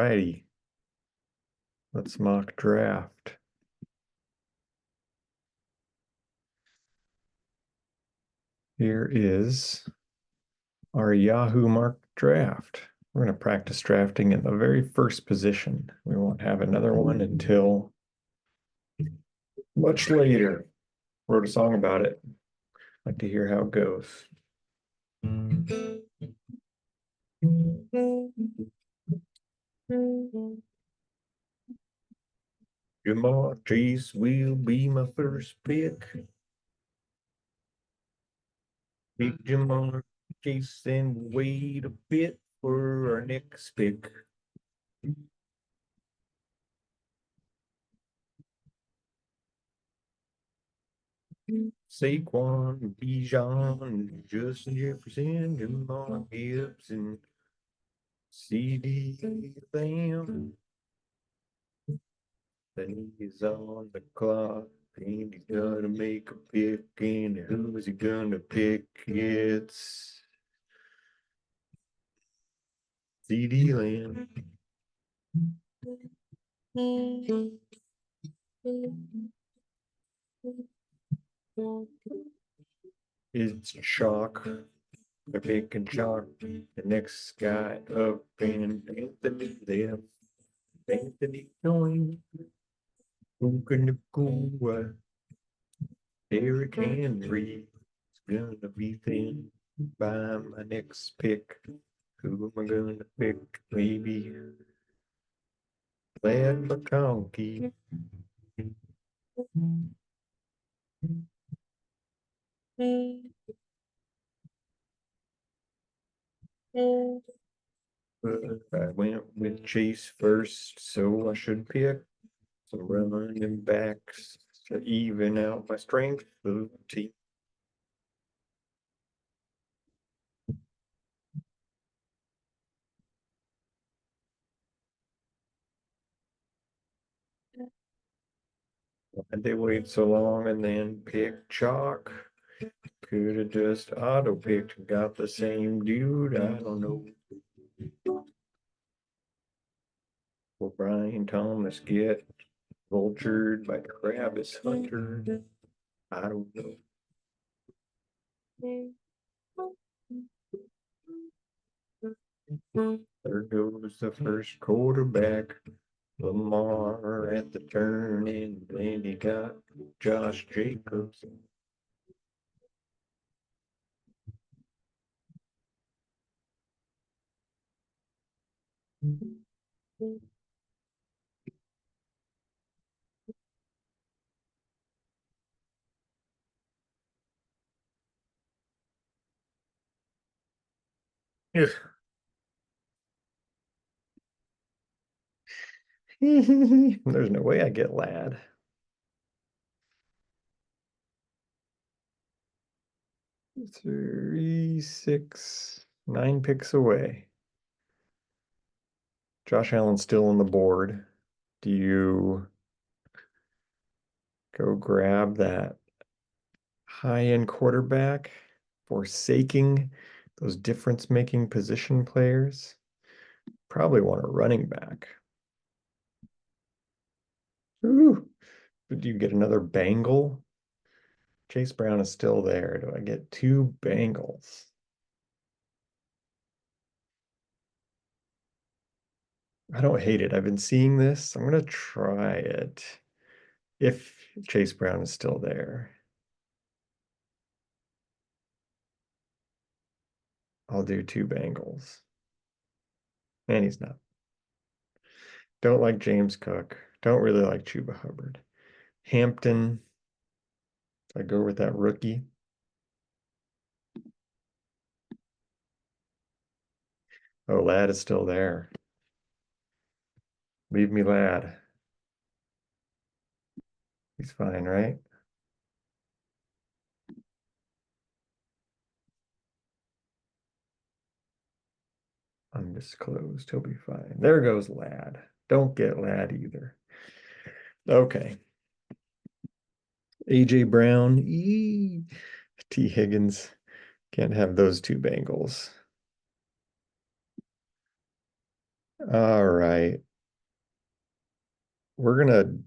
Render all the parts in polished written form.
righty. Let's mock draft. Here is our Yahoo mock draft. We're going to practice drafting in the very first position. We won't have another one until much later. Wrote a song about it. Like to hear how it goes. Ja'Marr Chase will be my first pick. Pick Ja'Marr Chase and wait a bit for our next pick. Saquon, Bijan, Justin Jefferson, Ja'Marr Gibson, CeeDee Lamb. Then he's on the clock, and he's gonna make a pick, and who's he gonna pick? It's CeeDee Lamb. It's chalk. They're picking chalk. The next guy up, and Anthony there. Anthony going. Who can go? Derrick Henry is gonna be thin by my next pick. Who am I gonna pick? Maybe Glad McConkey. I went with Chase first, so I should pick some running backs to even out my strength of the team. Why'd they wait so long and then pick chalk? Could have just auto picked and got the same dude. I don't know. Will Brian Thomas get vultured by Travis Hunter? I don't know. There goes the first quarterback. Lamar at the turn, and then he got Josh Jacobs. There's no way I get Lad. 3, 6, 9 picks away. Josh Allen's still on the board. Do you go grab that high-end quarterback, forsaking those difference-making position players? Probably want a running back. Ooh, do you get another Bengal? Chase Brown is still there. Do I get 2 Bengals? I don't hate it. I've been seeing this. I'm gonna try it if Chase Brown is still there. I'll do 2 Bengals. And he's not. Don't like James Cook. Don't really like Chuba Hubbard. Hampton. I go with that rookie. Oh, Lad is still there. Leave me Lad. He's fine, right? Undisclosed. He'll be fine. There goes Lad. Don't get Lad either. Okay. AJ Brown. T. Higgins. Can't have those 2 Bengals. All right. We're gonna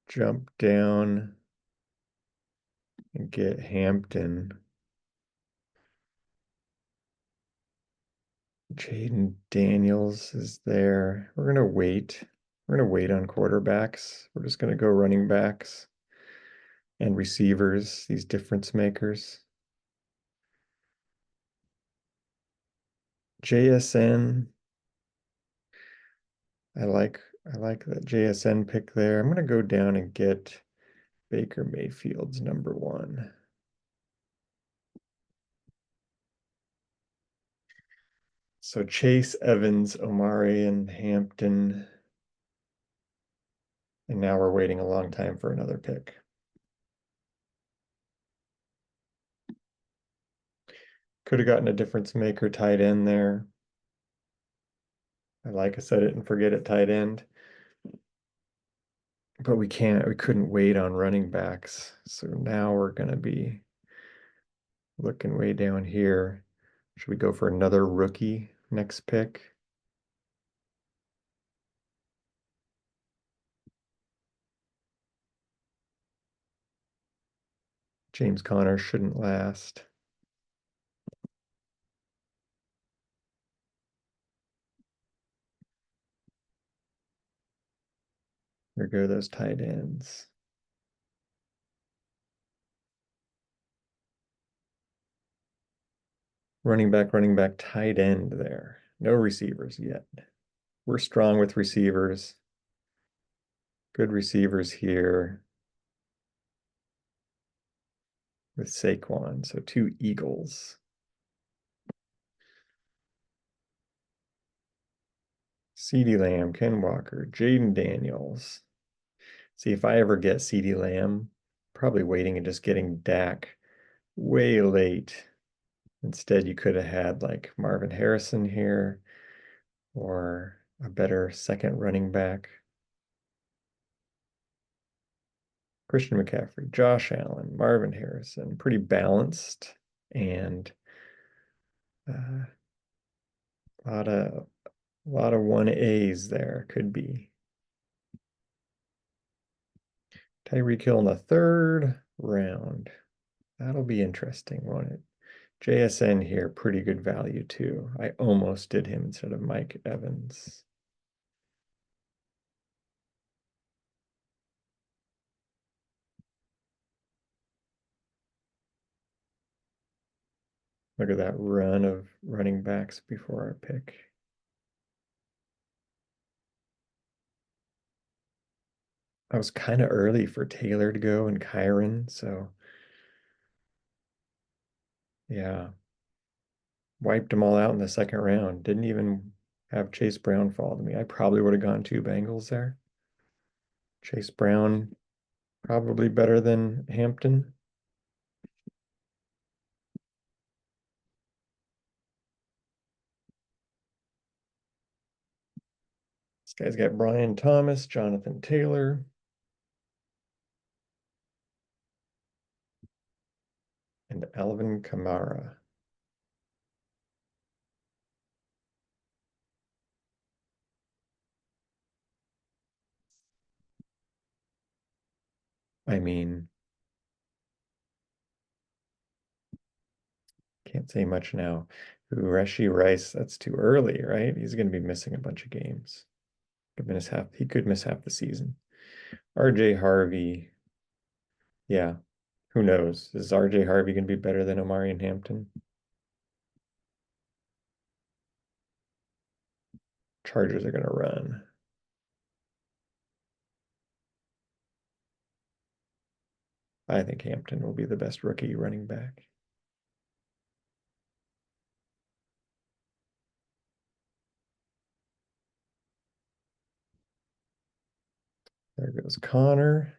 jump down and get Hampton. Jaden Daniels is there. We're gonna wait. We're gonna wait on quarterbacks. We're just gonna go running backs and receivers, these difference makers. JSN. I like that JSN pick there. I'm gonna go down and get Baker Mayfield's number one. So Chase, Evans, Omari, and Hampton. And now we're waiting a long time for another pick. Could have gotten a difference maker tight end there. I like I said it and forget it tight end. But we couldn't wait on running backs. So now we're gonna be looking way down here. Should we go for another rookie next pick? James Conner shouldn't last. There go those tight ends. Running back, tight end there. No receivers yet. We're strong with receivers. Good receivers here with Saquon. So two Eagles. CeeDee Lamb, Ken Walker, Jaden Daniels. See, if I ever get CeeDee Lamb, probably waiting and just getting Dak way late. Instead, you could have had like Marvin Harrison here or a better second running back. Christian McCaffrey, Josh Allen, Marvin Harrison, pretty balanced and a lot of 1As there could be. Tyreek Hill in the third round. That'll be interesting, won't it? JSN here, pretty good value too. I almost did him instead of Mike Evans. Look at that run of running backs before our pick. I was kind of early for Taylor to go and Kyron, so yeah. Wiped them all out in the second round. Didn't even have Chase Brown fall to me. I probably would have gone two Bengals there. Chase Brown, probably better than Hampton. This guy's got Brian Thomas, Jonathan Taylor, and Alvin Kamara. I mean, can't say much now. Ooh, Rashee Rice, that's too early, right? He's going to be missing a bunch of games. He could miss half the season. RJ Harvey, yeah, who knows? Is RJ Harvey going to be better than Omari and Hampton? Chargers are going to run. I think Hampton will be the best rookie running back. There goes Connor.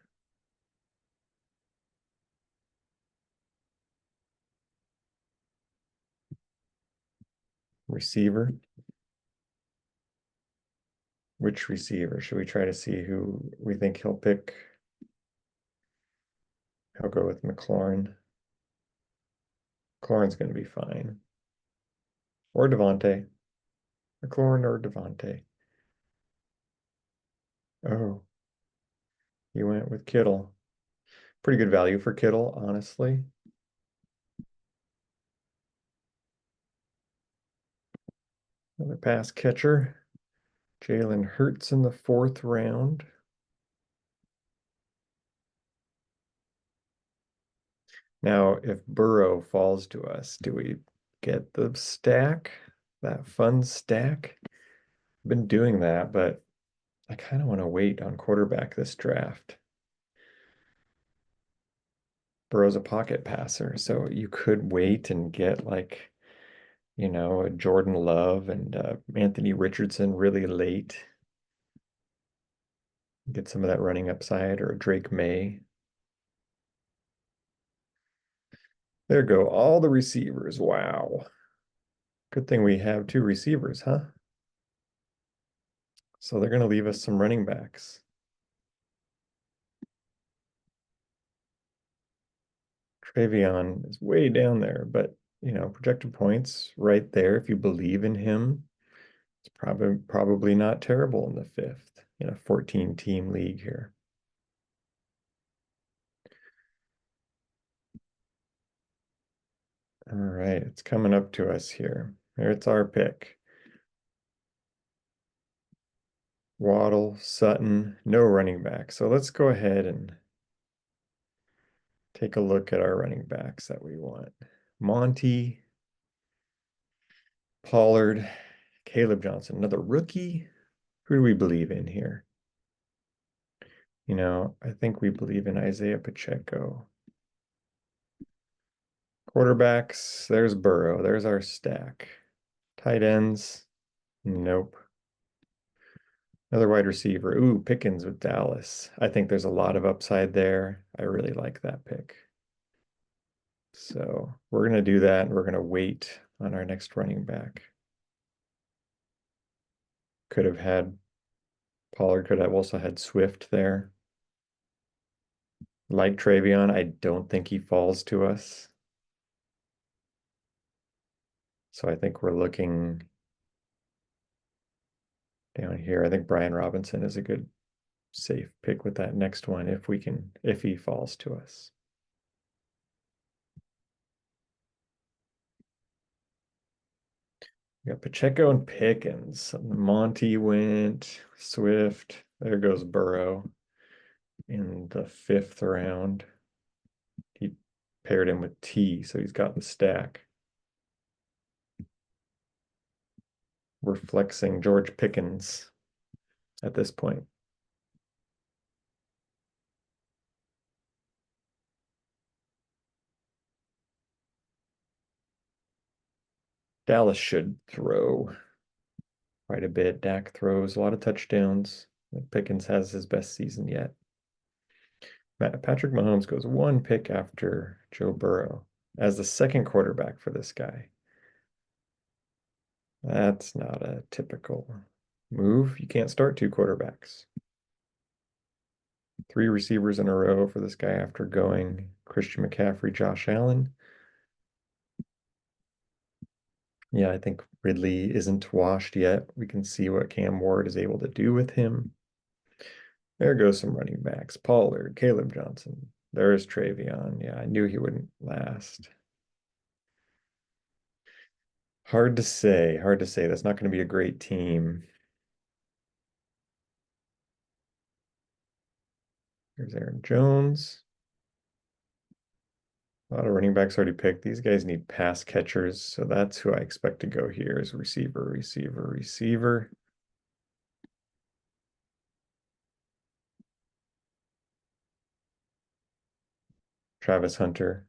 Receiver. Which receiver? Should we try to see who we think he'll pick? I'll go with McLaurin. McLaurin's going to be fine. Or Devontae. McLaurin or Devontae? Oh, you went with Kittle. Pretty good value for Kittle, honestly. Another pass catcher. Jalen Hurts in the 4th round. Now, if Burrow falls to us, do we get the stack? That fun stack? I've been doing that, but I kind of want to wait on quarterback this draft. Burrow's a pocket passer, so you could wait and get like, a Jordan Love and Anthony Richardson really late. Get some of that running upside, or a Drake May. There go all the receivers. Wow. Good thing we have 2 receivers, huh? So they're going to leave us some running backs. Travion is way down there, but projected points right there. If you believe in him, it's probably not terrible in the 5th in a 14-team league here. All right, it's coming up to us here. Here it's our pick. Waddle, Sutton, no running back. So let's go ahead and take a look at our running backs that we want. Monty, Pollard, Caleb Johnson, another rookie. Who do we believe in here? I think we believe in Isaiah Pacheco. Quarterbacks, there's Burrow. There's our stack. Tight ends, nope. Another wide receiver. Ooh, Pickens with Dallas. I think there's a lot of upside there. I really like that pick. So we're going to do that, and we're going to wait on our next running back. Could have had Pollard, could have also had Swift there. Like Travion, I don't think he falls to us. So I think we're looking down here. I think Brian Robinson is a good safe pick with that next one if he falls to us. We got Pacheco and Pickens. Monty went, Swift. There goes Burrow in the 5th round. He paired him with T, so he's got the stack. We're flexing George Pickens at this point. Dallas should throw quite a bit. Dak throws a lot of touchdowns. Pickens has his best season yet. Patrick Mahomes goes 1 pick after Joe Burrow as the 2nd quarterback for this guy. That's not a typical move. You can't start 2 quarterbacks. 3 receivers in a row for this guy after going Christian McCaffrey, Josh Allen. Yeah, I think Ridley isn't washed yet. We can see what Cam Ward is able to do with him. There goes some running backs. Pollard, Caleb Johnson. There's Travion. Yeah, I knew he wouldn't last. Hard to say. Hard to say. That's not going to be a great team. There's Aaron Jones. A lot of running backs already picked. These guys need pass catchers, so that's who I expect to go here is receiver, receiver, receiver. Travis Hunter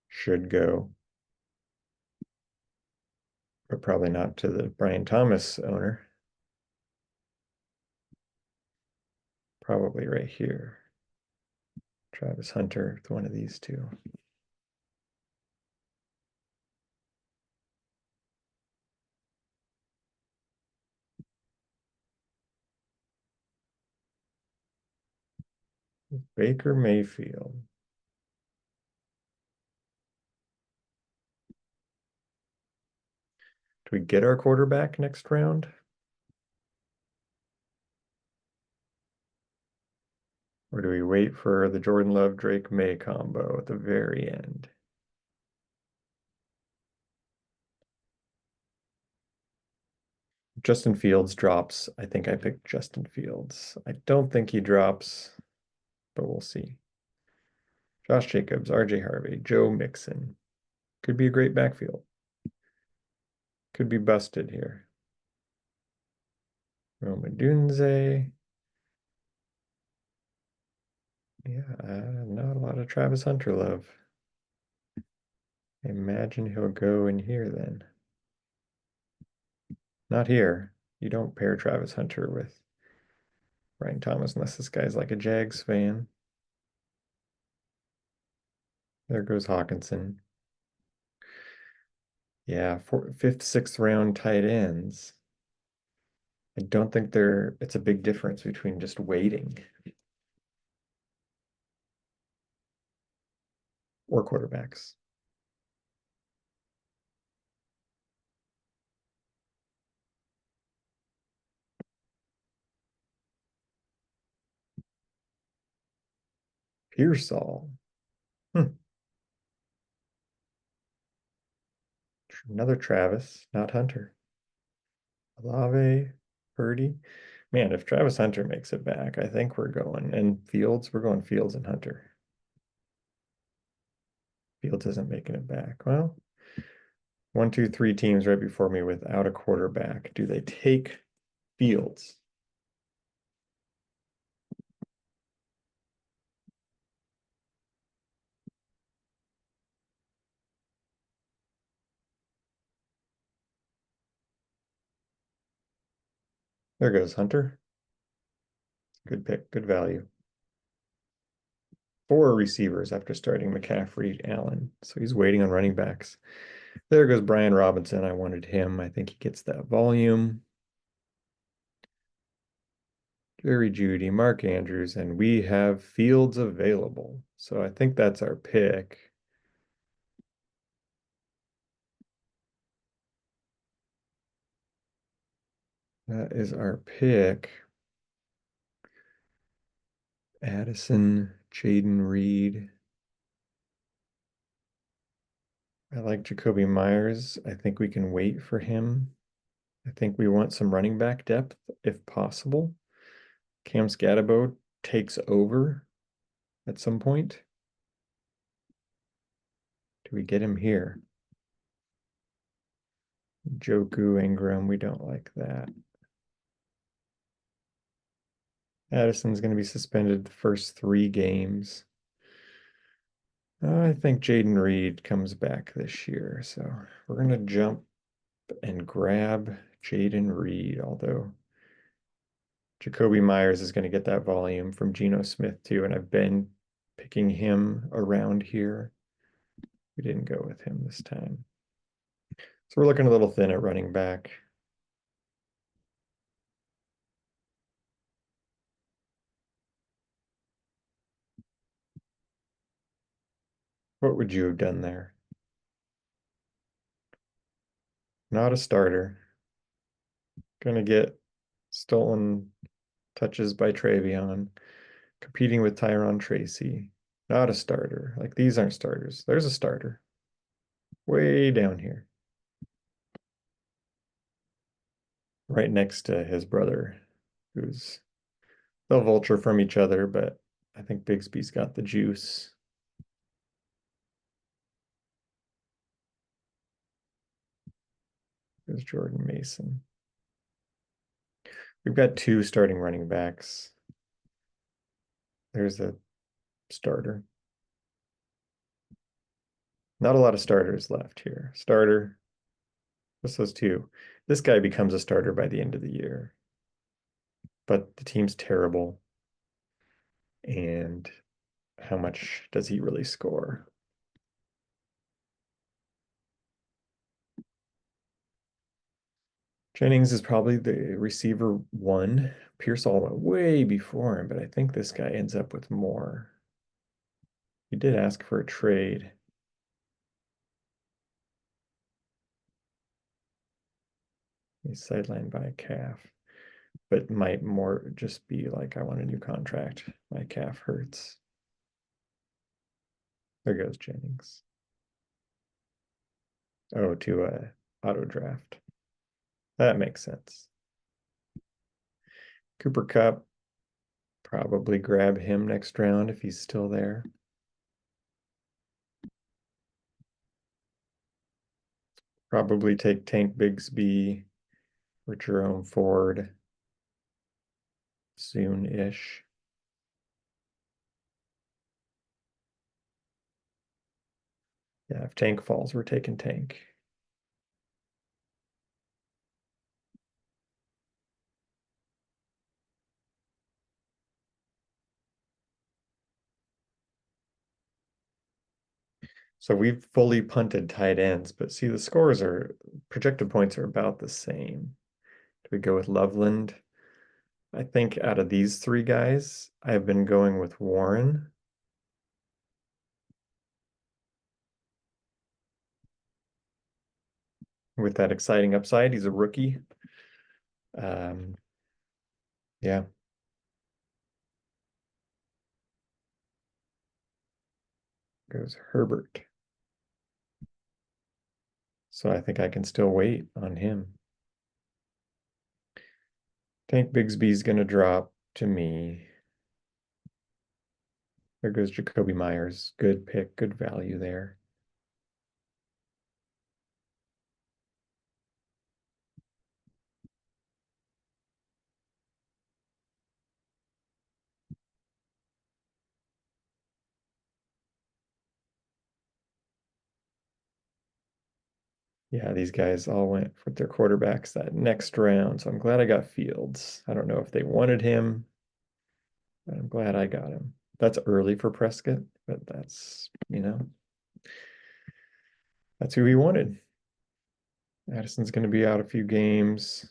should go, but probably not to the Brian Thomas owner. Probably right here. Travis Hunter with one of these 2. Baker Mayfield. Do we get our quarterback next round? Or do we wait for the Jordan Love Drake May combo at the very end? Justin Fields drops. I think I picked Justin Fields. I don't think he drops, but we'll see. Josh Jacobs, RJ Harvey, Joe Mixon. Could be a great backfield. Could be busted here. Rome Odunze. Yeah, not a lot of Travis Hunter love. Imagine he'll go in here then. Not here. You don't pair Travis Hunter with Ryan Thomas unless this guy's like a Jags fan. There goes Hawkinson. Yeah, fifth, sixth round tight ends. I don't think it's a big difference between just waiting or quarterbacks. Pearsall. Another Travis, not Hunter. Olave, Purdy. Man, if Travis Hunter makes it back, I think we're going. And Fields, we're going Fields and Hunter. Fields isn't making it back. Well, 1, 2, 3 teams right before me without a quarterback. Do they take Fields? There goes Hunter. Good pick, good value. 4 receivers after starting McCaffrey, Allen. So he's waiting on running backs. There goes Brian Robinson. I wanted him. I think he gets that volume. Jerry Jeudy, Mark Andrews, and we have Fields available. So I think that's our pick. That is our pick. Addison, Jaden Reed. I like Jakobi Meyers. I think we can wait for him. I think we want some running back depth if possible. Cam Scatterbo takes over at some point. Do we get him here? Joku, Ingram, we don't like that. Addison's going to be suspended the first 3 games. I think Jaden Reed comes back this year, so we're going to jump and grab Jaden Reed, although Jakobi Meyers is going to get that volume from Geno Smith too, and I've been picking him around here. We didn't go with him this time. So we're looking a little thin at running back. What would you have done there? Not a starter. Gonna get stolen touches by Travion. Competing with Tyron Tracy. Not a starter. Like these aren't starters. There's a starter. Way down here. Right next to his brother, who's they'll vulture from each other, but I think Bigsby's got the juice. There's Jordan Mason. We've got 2 starting running backs. There's a starter. Not a lot of starters left here. Starter. What's those 2? This guy becomes a starter by the end of the year. But the team's terrible. And how much does he really score? Jennings is probably the receiver 1. Pearsall went way before him, but I think this guy ends up with more. He did ask for a trade. He's sidelined by a calf, but might more just be like, I want a new contract. My calf hurts. There goes Jennings. Oh, to a auto draft. That makes sense. Cooper Kupp, probably grab him next round if he's still there. Probably take Tank Bigsby or Jerome Ford soon-ish. Yeah, if Tank falls, we're taking Tank. So we've fully punted tight ends, but see the scores are projected points are about the same. Do we go with Loveland? I think out of these three guys, I've been going with Warren. With that exciting upside. He's a rookie. Yeah. Goes Herbert. So I think I can still wait on him. Tank Bigsby's gonna drop to me. There goes Jakobi Meyers. Good pick, good value there. Yeah, these guys all went with their quarterbacks that next round. So I'm glad I got Fields. I don't know if they wanted him, but I'm glad I got him. That's early for Prescott, but that's, that's who he wanted. Addison's going to be out a few games.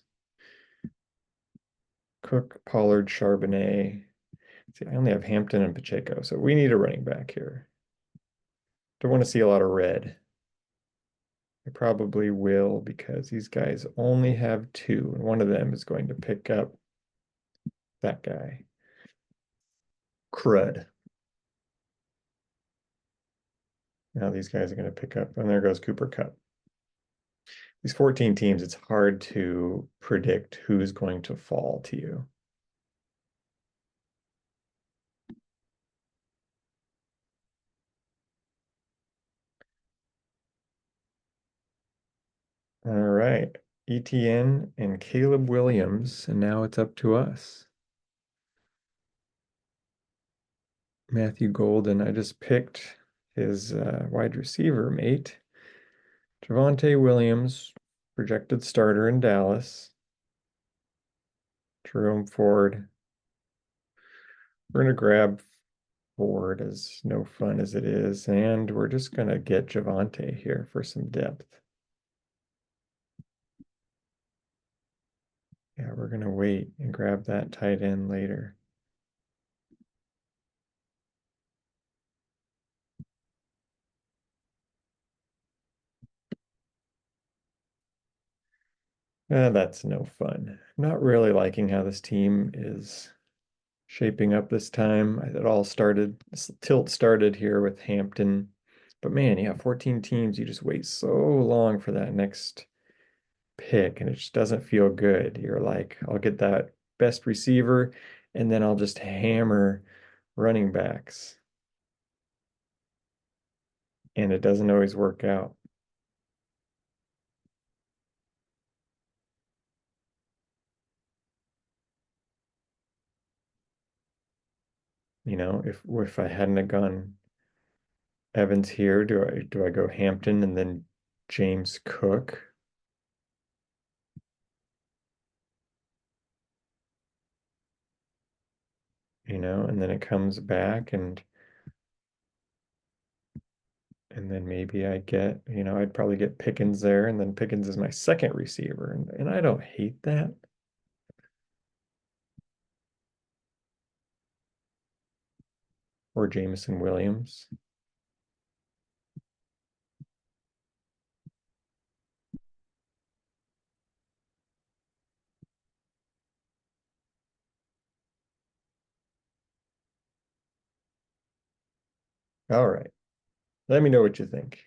Cook, Pollard, Charbonnet. See, I only have Hampton and Pacheco, so we need a running back here. Don't want to see a lot of red. I probably will because these guys only have two, and one of them is going to pick up that guy. Crud. Now these guys are going to pick up, and there goes Cooper Kupp. These 14 teams, it's hard to predict who's going to fall to you. All right, ETN and Caleb Williams, and now it's up to us. Matthew Golden, I just picked his wide receiver mate. Javonte Williams, projected starter in Dallas. Jerome Ford. We're going to grab Ford, as no fun as it is, and we're just going to get Javonte here for some depth. Yeah, we're going to wait and grab that tight end later. That's no fun. Not really liking how this team is shaping up this time. It all started, this tilt started here with Hampton. But man, yeah, 14 teams, you just wait so long for that next pick, and it just doesn't feel good. You're like, I'll get that best receiver, and then I'll just hammer running backs. And it doesn't always work out. If I hadn't have gone Evans here, do I go Hampton and then James Cook? And then it comes back and then maybe I get, I'd probably get Pickens there, and then Pickens is my second receiver, and I don't hate that. Or Jameson Williams. All right. Let me know what you think.